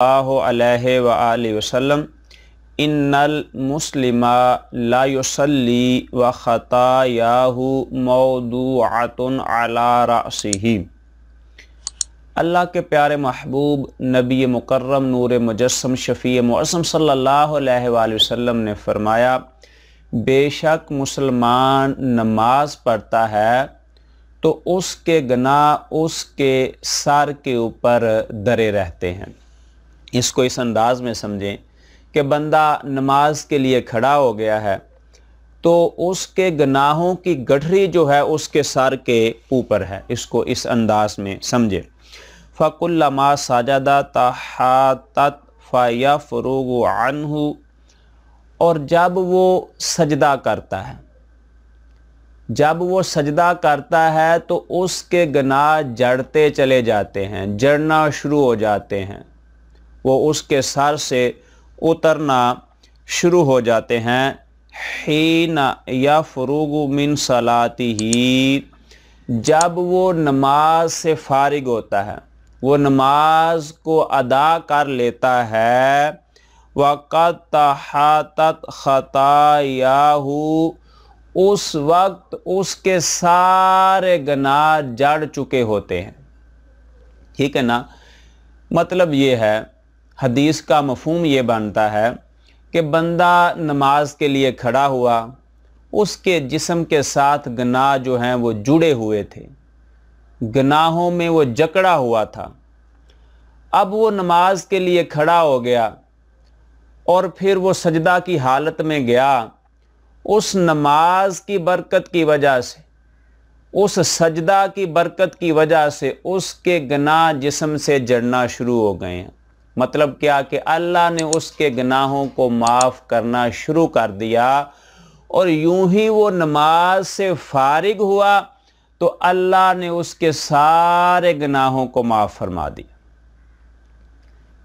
सल्लल्लाहु अलैहि व आलिहि वसल्लम इन्नल मुस्लिमा ला युसल्ली व खतायाहु मौदूअतुन अला रअसिही। अल्लाह के प्यारे महबूब नबी मुकर्रम नूर मुजस्सम शफ़ी मुअज़्ज़म सल्लल्लाहु अलैहि वसल्लम ने फरमाया, बेशक मुसलमान नमाज पढ़ता है तो उसके गुनाह उसके सर के ऊपर दरे रहते हैं। इसको इस अंदाज में समझें कि बंदा नमाज के लिए खड़ा हो गया है तो उसके गुनाहों की गठरी जो है उसके सर के ऊपर है। इसको इस अंदाज में समझें। फ़कुल्लमा सजदा तहातत फ़यफ़रुगु अन्हु, और जब वो सजदा करता है तो उसके गुनाह जड़ते चले जाते हैं, जड़ना शुरू हो जाते हैं, वो उसके सर से उतरना शुरू हो जाते हैं। हीना यफ़रुगु मिन सलातिही, जब वो नमाज से फारिग होता है, वो नमाज को अदा कर लेता है। वक़द तहातत खतायाहु, उस वक्त उसके सारे गुनाह जड़ चुके होते हैं। ठीक है ना। मतलब ये है, हदीस का मफ़हूम ये बनता है कि बंदा नमाज के लिए खड़ा हुआ, उसके जिस्म के साथ गुनाह जो हैं वो जुड़े हुए थे, गुनाहों में वो जकड़ा हुआ था। अब वो नमाज के लिए खड़ा हो गया और फिर वो सजदा की हालत में गया। उस नमाज की बरकत की वजह से, उस सजदा की बरकत की वजह से उसके गुनाह जिस्म से जड़ना शुरू हो गए हैं। मतलब क्या कि अल्लाह ने उसके गुनाहों को माफ़ करना शुरू कर दिया, और यूं ही वो नमाज से फारिग हुआ तो अल्लाह ने उसके सारे गुनाहों को माफ़ फरमा दिया।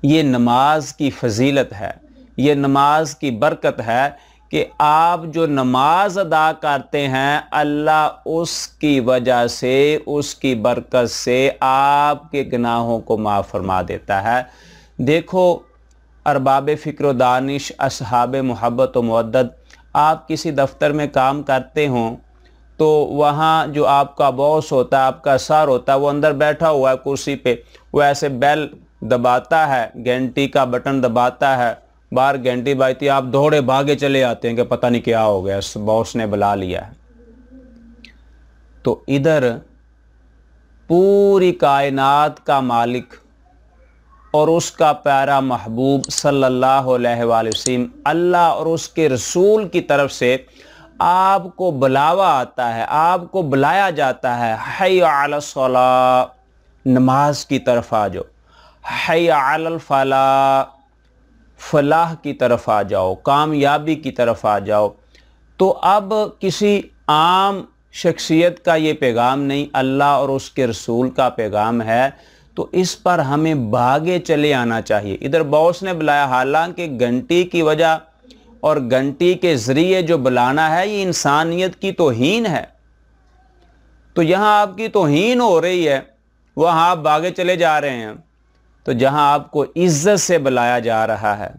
ये नमाज की फजीलत है, ये नमाज की बरकत है कि आप जो नमाज अदा करते हैं, अल्लाह उसकी वजह से, उसकी बरकत से आपके गुनाहों को माफ़ फरमा देता है। देखो अरबाब फ़िक्र दानिश, असहाब मोहब्बत व मवद्दत, आप किसी दफ्तर में काम करते हों तो वहाँ जो आपका बॉस होता है, आपका सर होता है, वो अंदर बैठा हुआ है कुर्सी पे, वो ऐसे बेल दबाता है, घंटी का बटन दबाता है, बाहर घंटी बजती है, आप दौड़े भागे चले आते हैं कि पता नहीं क्या हो गया, बॉस ने बुला लिया है। तो इधर पूरी कायनात का मालिक और उसका प्यारा महबूब सल्लल्लाहु अलैहि वसल्लम, अल्लाह और उसके रसूल की तरफ से आपको बुलावा आता है, आपको बुलाया जाता है, हय्या अला सलाह, नमाज की तरफ आ जाओ, हय्या अलल फलाह, फलाह की तरफ आ जाओ, कामयाबी की तरफ आ जाओ। तो अब किसी आम शख्सियत का ये पैगाम नहीं, अल्लाह और उसके रसूल का पैगाम है, तो इस पर हमें भागे चले आना चाहिए। इधर बॉस ने बुलाया, हालांकि घंटी की वजह और घंटी के ज़रिए जो बुलाना है ये इंसानियत की तौहीन है, तो यहाँ आपकी तौहीन हो रही है, वहाँ आप भागे चले जा रहे हैं। तो जहाँ आपको इज़्ज़त से बुलाया जा रहा है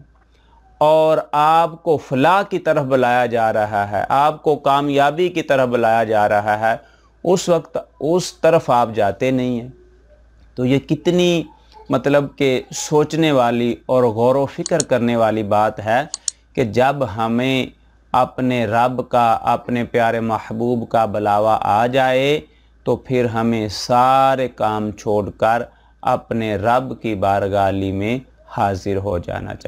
और आपको फलाह की तरफ बुलाया जा रहा है, आपको कामयाबी की तरफ बुलाया जा रहा है, उस वक्त उस तरफ आप जाते नहीं हैं। तो ये कितनी मतलब कि सोचने वाली और गौर व फिक्र करने वाली बात है कि जब हमें अपने रब का, अपने प्यारे महबूब का बुलावा आ जाए तो फिर हमें सारे काम छोड़कर अपने रब की बारगाह में हाजिर हो जाना चाहिए।